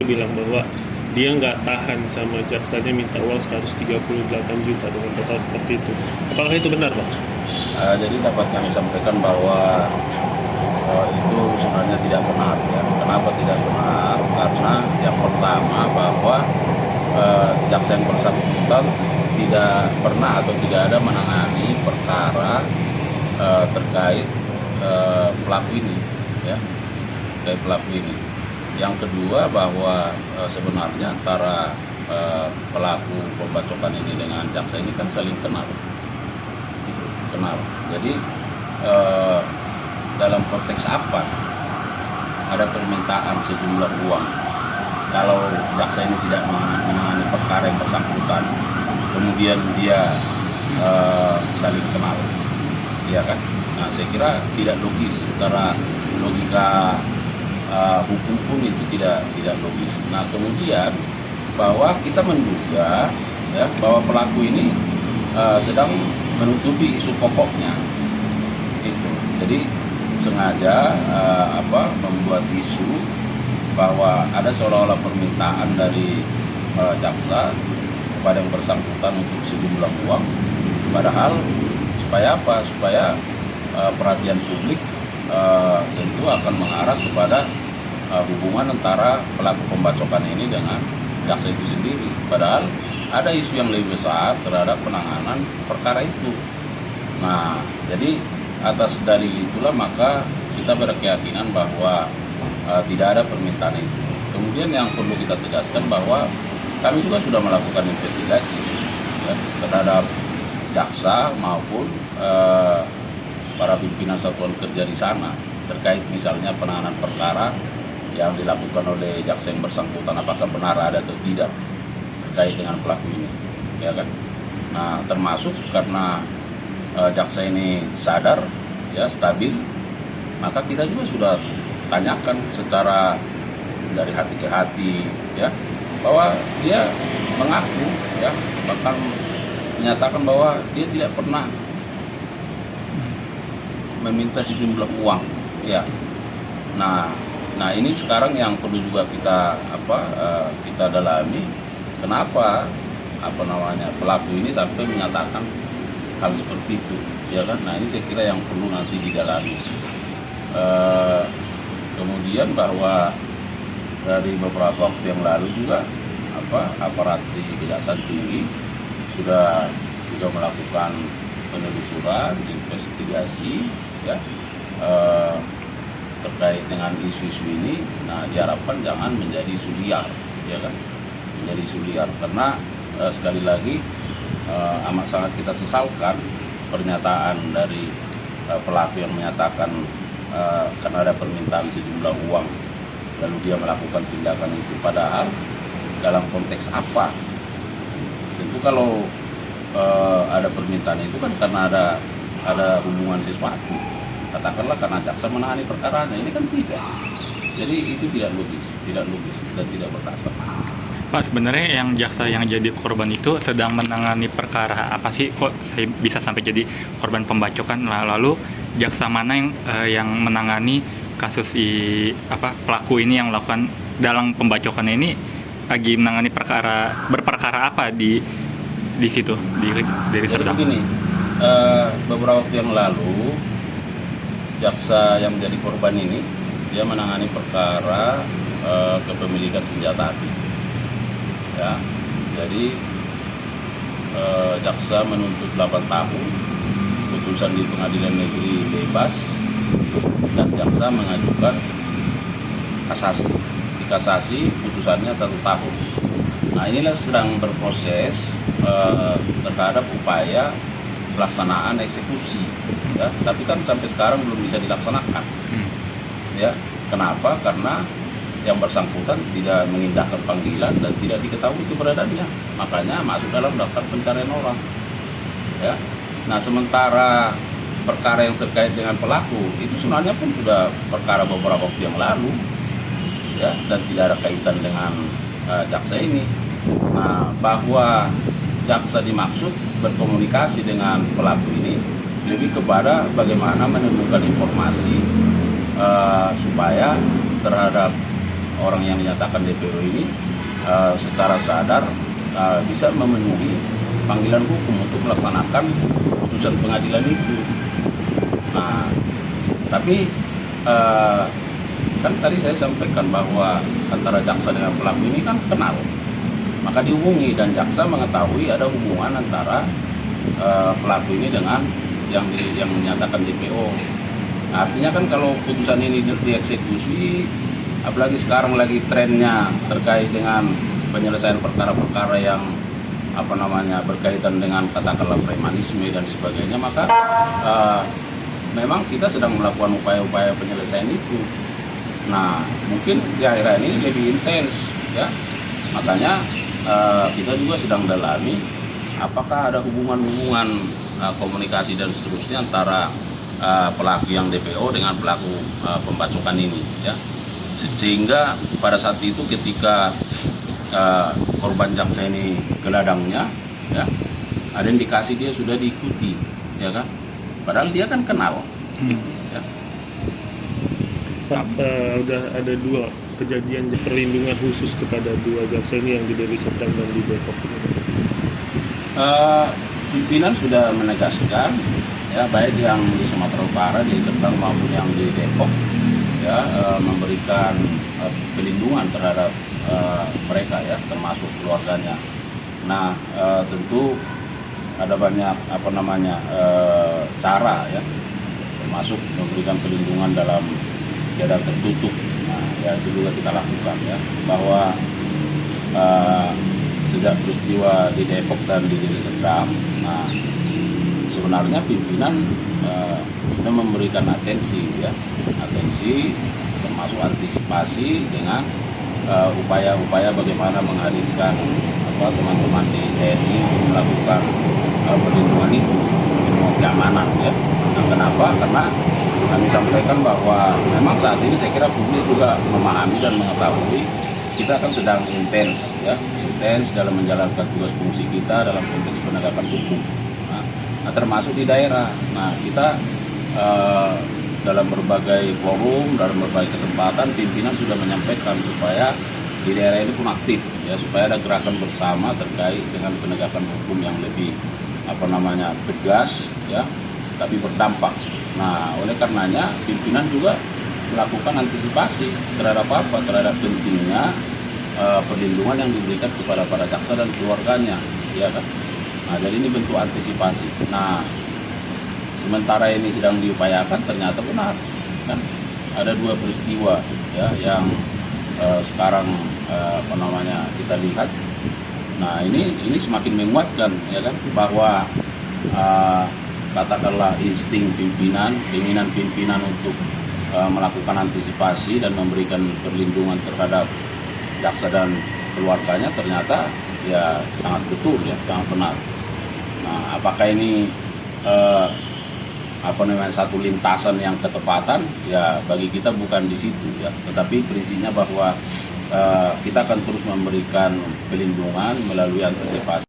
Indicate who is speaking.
Speaker 1: bilang bahwa dia nggak tahan sama jaksanya minta uang 138 juta dengan total seperti itu. Apakah itu benar, Pak?
Speaker 2: Jadi dapat kami sampaikan bahwa itu sebenarnya tidak benar. Ya. Kenapa tidak benar? Karena yang pertama bahwa jaksa yang bersangkutan tidak pernah atau tidak ada menangani perkara terkait pelaku ini, ya, terkait pelaku ini. Yang kedua bahwa sebenarnya antara pelaku pembacokan ini dengan jaksa ini kan saling kenal, kenal. Jadi dalam konteks apa ada permintaan sejumlah uang kalau jaksa ini tidak menangani perkara yang bersangkutan, kemudian dia saling kenal, ya kan? Nah, saya kira tidak logis secara logika hukum pun itu tidak logis. Nah, kemudian bahwa kita menduga ya bahwa pelaku ini sedang menutupi isu pokoknya, itu. Jadi sengaja membuat isu bahwa ada seolah-olah permintaan dari jaksa kepada yang bersangkutan untuk sejumlah uang, padahal supaya apa? Supaya perhatian publik tentu akan mengarah kepada hubungan antara pelaku pembacokan ini dengan jaksa itu sendiri. Padahal ada isu yang lebih besar terhadap penanganan perkara itu. Nah, jadi atas dalil itulah maka kita berkeyakinan bahwa tidak ada permintaan itu. Kemudian yang perlu kita tegaskan bahwa kami juga sudah melakukan investigasi ya, terhadap jaksa maupun para pimpinan satuan kerja di sana terkait misalnya penanganan perkara yang dilakukan oleh jaksa yang bersangkutan, apakah benar ada atau tidak terkait dengan pelaku ini, ya kan? Nah, termasuk karena jaksa ini sadar, ya stabil, maka kita juga sudah tanyakan secara dari hati ke hati, ya, bahwa dia mengaku, ya, bahkan menyatakan bahwa dia tidak pernah meminta sejumlah uang, ya. Nah ini sekarang yang perlu juga kita dalami, kenapa pelaku ini sampai menyatakan hal seperti itu, ya kan? Nah ini saya kira yang perlu nanti didalami. Kemudian bahwa dari beberapa waktu yang lalu juga aparat di Kejaksaan Tinggi sudah juga melakukan penelusuran, investigasi, ya, terkait dengan isu-isu ini. Nah, diharapkan jangan menjadi isu liar, ya kan? Menjadi isu liar karena sekali lagi amat sangat kita sesalkan pernyataan dari pelaku yang menyatakan karena ada permintaan sejumlah uang lalu dia melakukan tindakan itu, padahal dalam konteks apa? Tentu kalau ada permintaan itu kan karena ada hubungan sesuatu, katakanlah karena jaksa menangani perkaranya, ini kan tidak. Jadi itu tidak logis dan tidak berdasar.
Speaker 3: Pak, sebenarnya yang jaksa yang jadi korban itu sedang menangani perkara apa sih? Kok saya bisa sampai jadi korban pembacokan? Lalu jaksa mana yang menangani kasus pelaku ini yang melakukan dalam pembacokan ini lagi menangani berperkara apa di situ dari Serdang?
Speaker 2: Jadi begini, beberapa waktu yang lalu jaksa yang menjadi korban ini dia menangani perkara kepemilikan senjata api. Ya, jadi jaksa menuntut 8 tahun, putusan di pengadilan negeri bebas, dan jaksa mengajukan kasasi. Di kasasi putusannya 1 tahun. Nah inilah sedang berproses terhadap upaya pelaksanaan eksekusi, ya, tapi kan sampai sekarang belum bisa dilaksanakan. Ya, kenapa? Karena yang bersangkutan tidak mengindahkan panggilan dan tidak diketahui keberadaannya, makanya masuk dalam daftar pencarian orang. Ya, nah sementara perkara yang terkait dengan pelaku itu sebenarnya pun sudah perkara beberapa waktu yang lalu, ya, dan tidak ada kaitan dengan jaksa ini. Nah, bahwa jaksa dimaksud berkomunikasi dengan pelaku ini lebih kepada bagaimana menemukan informasi supaya terhadap orang yang dinyatakan DPO ini secara sadar bisa memenuhi panggilan hukum untuk melaksanakan putusan pengadilan itu. Nah, tapi kan tadi saya sampaikan bahwa antara jaksa dengan pelaku ini kan kenal, maka dihubungi dan jaksa mengetahui ada hubungan antara pelaku ini dengan yang menyatakan DPO. Nah, artinya kan kalau putusan ini dieksekusi, apalagi sekarang lagi trennya terkait dengan penyelesaian perkara-perkara yang berkaitan dengan katakanlah premanisme dan sebagainya, maka memang kita sedang melakukan upaya-upaya penyelesaian itu. Nah, mungkin di akhir ini lebih intens, ya. Makanya kita juga sedang dalami apakah ada hubungan-hubungan komunikasi dan seterusnya antara pelaku yang DPO dengan pelaku pembacokan ini, ya. Sehingga pada saat itu ketika korban jaksa ini ke ladangnya, ya, ada indikasi dia sudah diikuti, ya kan? Padahal dia kan kenal. Ya.
Speaker 1: Pak, udah ada 2 kejadian perlindungan khusus kepada 2 jaksa ini yang di Deli Serdang dan di Depok.
Speaker 2: Pimpinan sudah menegaskan, ya, baik yang di Sumatera Utara, di Serdang maupun yang di Depok, ya, memberikan perlindungan terhadap mereka, ya, termasuk keluarganya. Nah, tentu ada banyak cara, ya, termasuk memberikan perlindungan dalam keadaan tertutup. Nah, ya, itu juga kita lakukan, ya, bahwa sejak peristiwa di Depok dan di Deli Serdang, nah, sebenarnya pimpinan sudah memberikan atensi termasuk antisipasi dengan upaya-upaya bagaimana menghadirkan teman-teman di TNI melakukan perlindungan itu, keamanan, ya. Nah, kenapa? Karena kami sampaikan bahwa memang saat ini saya kira publik juga memahami dan mengetahui kita kan sedang intens dalam menjalankan tugas fungsi kita dalam konteks penegakan hukum. Nah, termasuk di daerah. Nah, kita dalam berbagai forum, dalam berbagai kesempatan, pimpinan sudah menyampaikan supaya di daerah ini pun aktif, ya, supaya ada gerakan bersama terkait dengan penegakan hukum yang lebih tegas, ya, tapi berdampak. Nah, oleh karenanya pimpinan juga melakukan antisipasi terhadap terhadap pentingnya perlindungan yang diberikan kepada para jaksa dan keluarganya, ya kan. Nah, jadi ini bentuk antisipasi. Nah, sementara ini sedang diupayakan, ternyata benar, kan ada 2 peristiwa, ya, yang sekarang kita lihat. Nah, ini semakin menguatkan, ya kan, bahwa katakanlah insting pimpinan, keinginan pimpinan untuk melakukan antisipasi dan memberikan perlindungan terhadap jaksa dan keluarganya ternyata ya sangat betul, ya, sangat benar. Nah, apakah ini satu lintasan yang ketepatan, ya, bagi kita bukan di situ, ya, tetapi prinsipnya bahwa kita akan terus memberikan perlindungan melalui antisipasi.